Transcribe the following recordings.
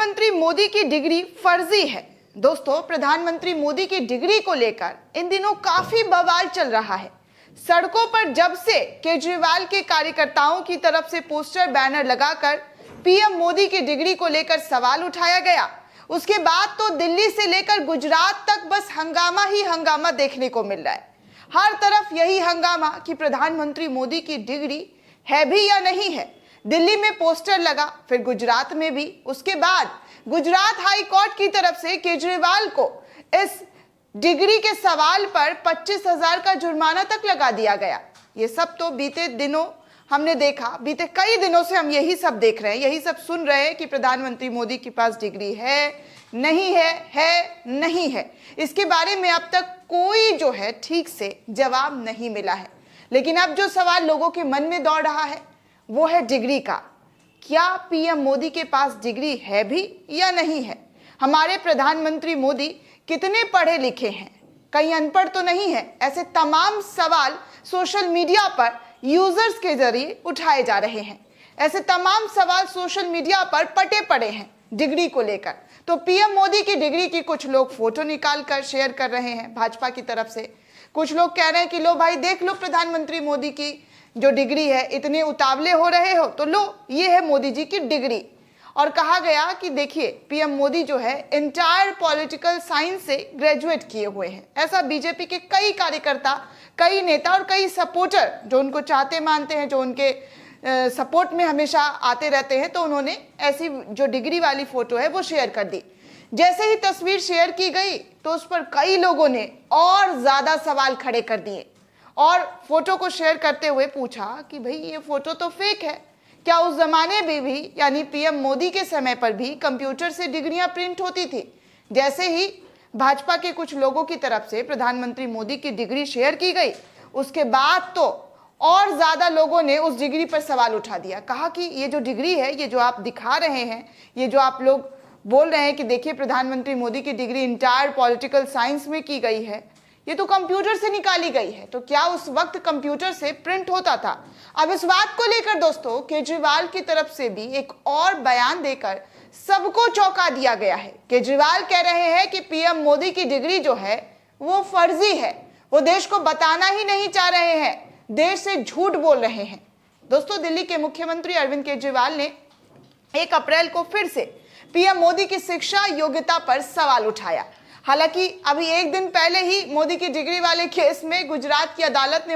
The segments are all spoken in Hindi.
प्रधानमंत्री मोदी की डिग्री फर्जी है। दोस्तों, प्रधानमंत्री मोदी की डिग्री को लेकर इन दिनों काफी बवाल चल रहा है। सड़कों पर जब से केजरीवाल के कार्यकर्ताओं की तरफ से पोस्टर बैनर लगाकर पीएम मोदी की डिग्री को लेकर सवाल उठाया गया, उसके बाद तो दिल्ली से लेकर गुजरात तक बस हंगामा ही हंगामा देखने को मिल रहा है। हर तरफ यही हंगामा कि प्रधानमंत्री मोदी की डिग्री है भी या नहीं है। दिल्ली में पोस्टर लगा, फिर गुजरात में भी। उसके बाद गुजरात हाई कोर्ट की तरफ से केजरीवाल को इस डिग्री के सवाल पर 25,000 का जुर्माना तक लगा दिया गया। ये सब तो बीते दिनों हमने देखा, बीते कई दिनों से हम यही सब देख रहे हैं, यही सब सुन रहे हैं कि प्रधानमंत्री मोदी के पास डिग्री है नहीं है। इसके बारे में अब तक कोई जो है ठीक से जवाब नहीं मिला है। लेकिन अब जो सवाल लोगों के मन में दौड़ रहा है वो है डिग्री का। क्या पीएम मोदी के पास डिग्री है भी या नहीं है? हमारे प्रधानमंत्री मोदी कितने पढ़े लिखे हैं, कहीं अनपढ़ तो नहीं है? ऐसे तमाम सवाल सोशल मीडिया पर यूजर्स के जरिए उठाए जा रहे हैं। ऐसे तमाम सवाल सोशल मीडिया पर पटे पड़े हैं डिग्री को लेकर। तो पीएम मोदी की डिग्री की कुछ लोग फोटो निकाल कर शेयर कर रहे हैं भाजपा की तरफ से। कुछ लोग कह रहे हैं कि लो भाई देख लो प्रधानमंत्री मोदी की जो डिग्री है, इतने उतावले हो रहे हो तो लो ये है मोदी जी की डिग्री। और कहा गया कि देखिए पीएम मोदी जो है इंटायर पॉलिटिकल साइंस से ग्रेजुएट किए हुए हैं। ऐसा बीजेपी के कई कार्यकर्ता, कई नेता और कई सपोर्टर जो उनको चाहते मानते हैं, जो उनके सपोर्ट में हमेशा आते रहते हैं, तो उन्होंने ऐसी जो डिग्री वाली फोटो है वो शेयर कर दी। जैसे ही तस्वीर शेयर की गई तो उस पर कई लोगों ने और ज्यादा सवाल खड़े कर दिए और फोटो को शेयर करते हुए पूछा कि भाई ये फोटो तो फेक है। क्या उस जमाने में भी यानी पीएम मोदी के समय पर भी कंप्यूटर से डिग्रियां प्रिंट होती थी? जैसे ही भाजपा के कुछ लोगों की तरफ से प्रधानमंत्री मोदी की डिग्री शेयर की गई, उसके बाद तो और ज्यादा लोगों ने उस डिग्री पर सवाल उठा दिया। कहा कि ये जो डिग्री है, ये जो आप दिखा रहे हैं, ये जो आप लोग बोल रहे हैं कि देखिए प्रधानमंत्री मोदी की डिग्री इंटायर पॉलिटिकल साइंस में की गई है, ये तो कंप्यूटर से निकाली गई है। तो क्या उस वक्त कंप्यूटर से प्रिंट होता था? अब इस बात को लेकर दोस्तों केजरीवाल की तरफ से भी एक और बयान देकर सबको चौंका दिया गया है। केजरीवाल कह रहे हैं कि पीएम मोदी की डिग्री जो है वो फर्जी है, वो देश को बताना ही नहीं चाह रहे हैं, देश से झूठ बोल रहे हैं। दोस्तों, दिल्ली के मुख्यमंत्री अरविंद केजरीवाल ने 1 अप्रैल को फिर से पीएम मोदी की शिक्षा योग्यता पर सवाल उठाया। हालांकि अभी एक दिन पहले ही मोदी की डिग्री वाले केस में गुजरात की अदालत ने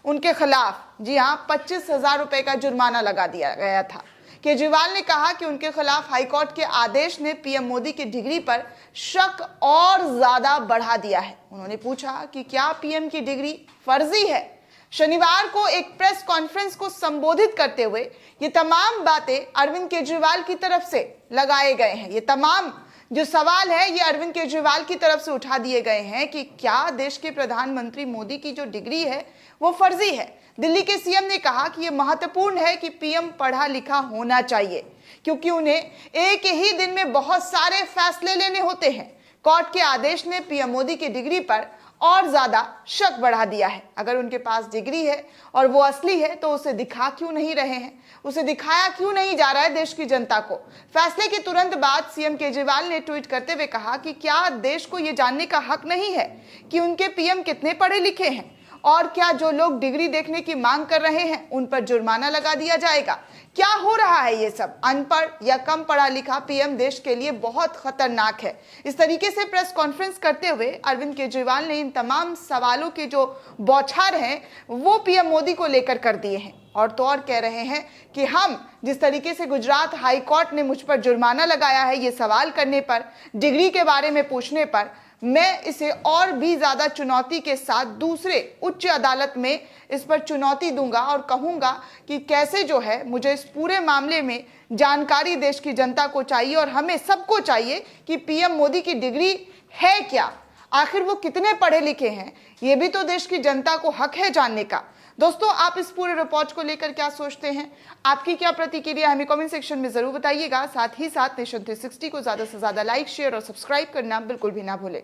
उनके खिलाफ 25,000 रुपए का जुर्माना लगा दिया गया था। केजरीवाल ने कहा कि उनके खिलाफ हाईकोर्ट के आदेश ने पीएम मोदी की डिग्री पर शक और ज्यादा बढ़ा दिया है। उन्होंने पूछा कि क्या पीएम की डिग्री फर्जी है? शनिवार को एक प्रेस कॉन्फ्रेंस को संबोधित करते हुए ये तमाम बातें अरविंद केजरीवाल की तरफ से लगाए गए हैं। ये तमाम जो सवाल है ये अरविंद केजरीवाल की तरफ से उठा दिए गए हैं कि क्या देश के प्रधानमंत्री मोदी की जो डिग्री है वो फर्जी है। दिल्ली के सीएम ने कहा कि यह महत्वपूर्ण है कि पीएम पढ़ा लिखा होना चाहिए, क्योंकि उन्हें एक ही दिन में बहुत सारे फैसले लेने होते हैं। कोर्ट के आदेश ने पीएम मोदी की डिग्री पर और ज्यादा शक बढ़ा दिया है। अगर उनके पास डिग्री है और वो असली है तो उसे दिखा क्यों नहीं रहे हैं, उसे दिखाया क्यों नहीं जा रहा है देश की जनता को? फैसले के तुरंत बाद सीएम केजरीवाल ने ट्वीट करते हुए कहा कि क्या देश को ये जानने का हक नहीं है कि उनके पीएम कितने पढ़े लिखे हैं, और क्या जो लोग डिग्री देखने की मांग कर रहे हैं उन पर जुर्माना लगा दिया जाएगा? क्या हो रहा है ये सब? अनपढ़ या कम पढ़ा लिखा पीएम देश के लिए बहुत खतरनाक है। इस तरीके से प्रेस कॉन्फ्रेंस करते हुए अरविंद केजरीवाल ने इन तमाम सवालों के जो बौछार हैं वो पीएम मोदी को लेकर कर दिए हैं। और तो और कह रहे हैं कि हम जिस तरीके से गुजरात हाई कोर्ट ने मुझ पर जुर्माना लगाया है ये सवाल करने पर, डिग्री के बारे में पूछने पर, मैं इसे और भी ज्यादा चुनौती के साथ दूसरे उच्च अदालत में इस पर चुनौती दूंगा और कहूंगा कि कैसे जो है मुझे इस पूरे मामले में जानकारी देश की जनता को चाहिए और हमें सबको चाहिए कि पीएम मोदी की डिग्री है क्या, आखिर वो कितने पढ़े लिखे हैं, ये भी तो देश की जनता को हक है जानने का। दोस्तों, आप इस पूरे रिपोर्ट को लेकर क्या सोचते हैं? आपकी क्या प्रतिक्रिया हमें कमेंट सेक्शन में जरूर बताइएगा। साथ ही साथ नेशन 360 को ज्यादा से ज्यादा लाइक, शेयर और सब्सक्राइब करना बिल्कुल भी ना भूलें।